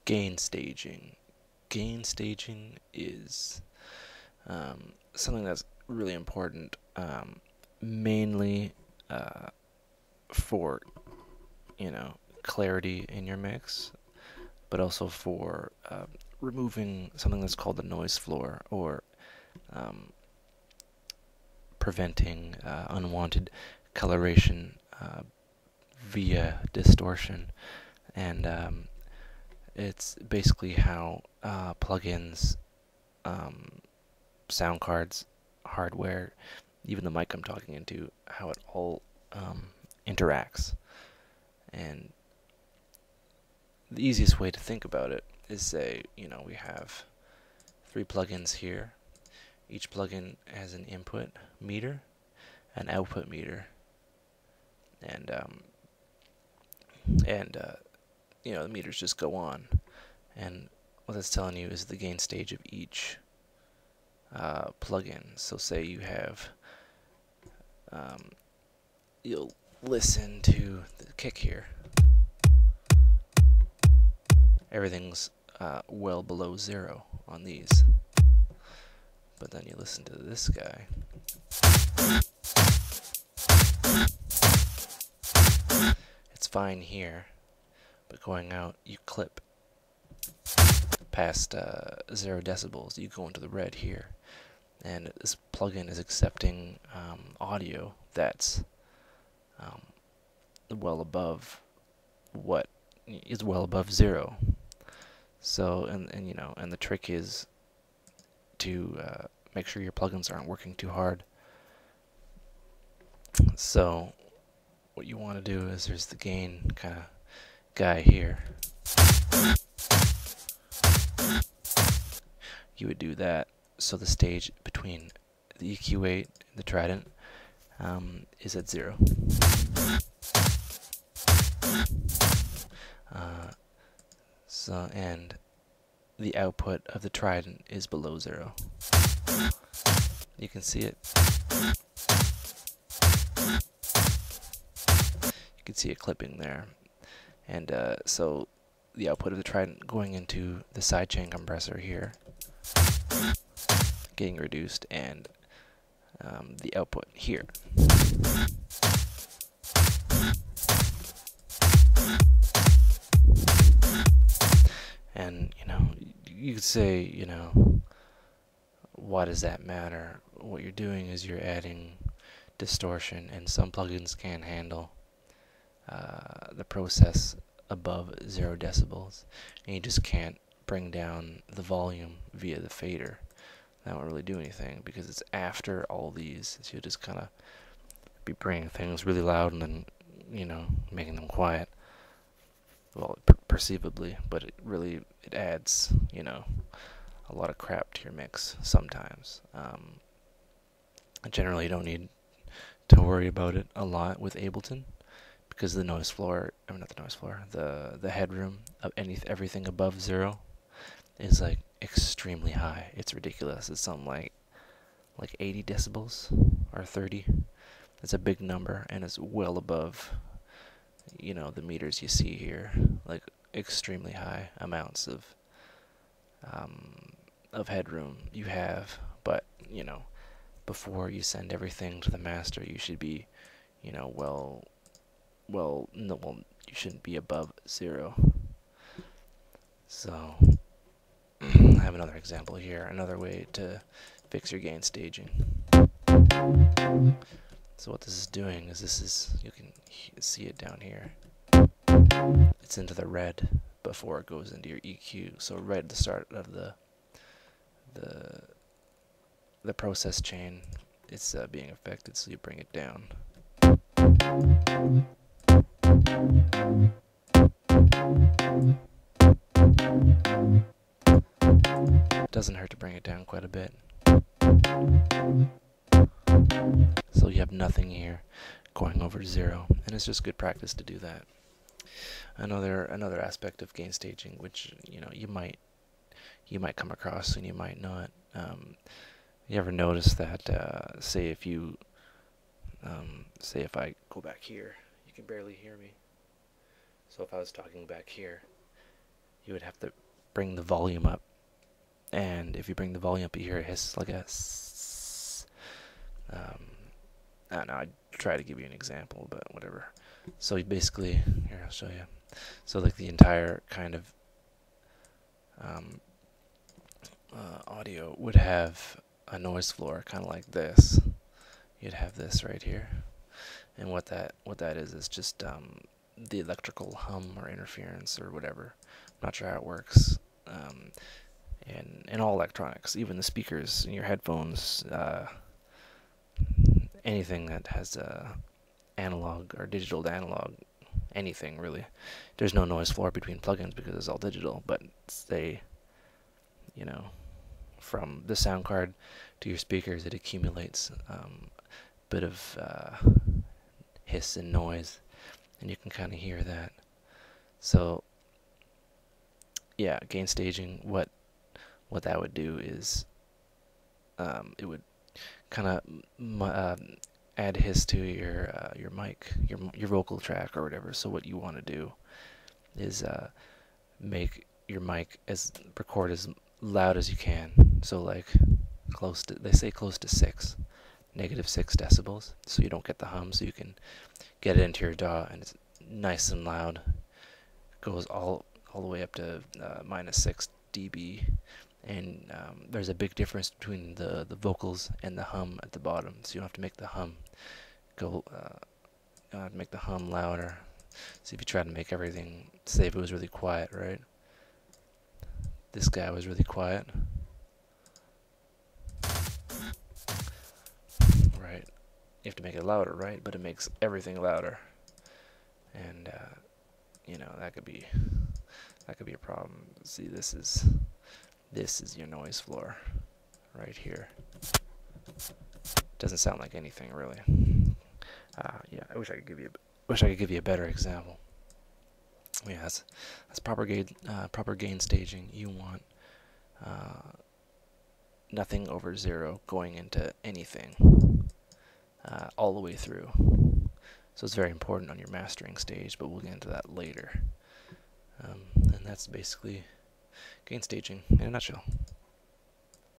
Gain staging. Gain staging is something that's really important, mainly for clarity in your mix, but also for removing something that's called the noise floor, or um, preventing unwanted coloration via distortion. And it's basically how plugins, um, sound cards, hardware, even the mic I'm talking into, how it all interacts. And the easiest way to think about it is, say, we have three plugins here. Each plugin has an input meter, an output meter, and the meters just go on. And what that's telling you is the gain stage of each plugin. So say you have, you'll listen to the kick here. Everything's well below zero on these. But then you listen to this guy. It's fine here, but going out, you clip past 0 decibels, you go into the red here. And this plugin is accepting audio that's well above what is well above 0. So, and the trick is to make sure your plugins aren't working too hard. So what you want to do is, there's the gain kind of guy here. You would do that so the stage between the EQ8 and the Trident is at 0. And the output of the Trident is below 0. You can see it. You can see it clipping there. And so the output of the Trident going into the sidechain compressor here, getting reduced, and the output here. And you could say, why does that matter? What you're doing is you're adding distortion, and some plugins can handle the process above 0 decibels, and you just can't bring down the volume via the fader. That won't really do anything because it's after all these, so you'll just kind of be bringing things really loud and then making them quiet. Well, perceivably, but it adds a lot of crap to your mix sometimes. Generally, you don't need to worry about it a lot with Ableton, because the noise floor, I mean not the noise floor, the headroom of everything above 0 is like extremely high. It's ridiculous. It's something like 80 decibels or 30. It's a big number, and it's well above the meters you see here, like extremely high amounts of headroom you have. But before you send everything to the master, you should be you shouldn't be above 0. So I have another example here, another way to fix your gain staging. So what this is doing is you can see it down here. It's into the red before it goes into your EQ. So red at the start of the process chain, it's being affected, so you bring it down. It doesn't hurt to bring it down quite a bit. So you have nothing here going over 0, and it's just good practice to do that. Another aspect of gain staging, which you might come across and you might not. You ever notice that say if I go back here, you can barely hear me. So if I was talking back here, you would have to bring the volume up. And if you bring the volume up, you hear a hiss like a s. I don't know, I'd try to give you an example, but whatever. So you basically, here, I'll show you. So like the entire kind of audio would have a noise floor, kind of like this. You'd have this right here, and what that is just the electrical hum or interference or whatever. I'm not sure how it works. In all electronics, even the speakers in your headphones, anything that has analog or digital to analog, anything really. There's no noise floor between plugins because it's all digital, but they, you know, from the sound card to your speakers, it accumulates a bit of hiss and noise, and you can kind of hear that. So yeah, gain staging, what that would do is it would kind of add hiss to your mic, your vocal track or whatever. So what you want to do is make your mic record as loud as you can. So like close to, they say close to -6 decibels, so you don't get the hum. So you can get it into your DAW, and it's nice and loud. Goes all the way up to -6 dB. And there's a big difference between the vocals and the hum at the bottom. So you don't have to make the hum go. You don't have to make the hum louder. So if you try to make everything, say if it was really quiet, right? This guy was really quiet, right? You have to make it louder, right? But it makes everything louder, and you know, that could be a problem. See, this is your noise floor right here. Doesn't sound like anything really. Yeah, I wish I could give you a better example. Yeah, that's proper gain staging. You want nothing over 0 going into anything all the way through. So it's very important on your mastering stage, but we'll get into that later. And that's basically gain staging in a nutshell.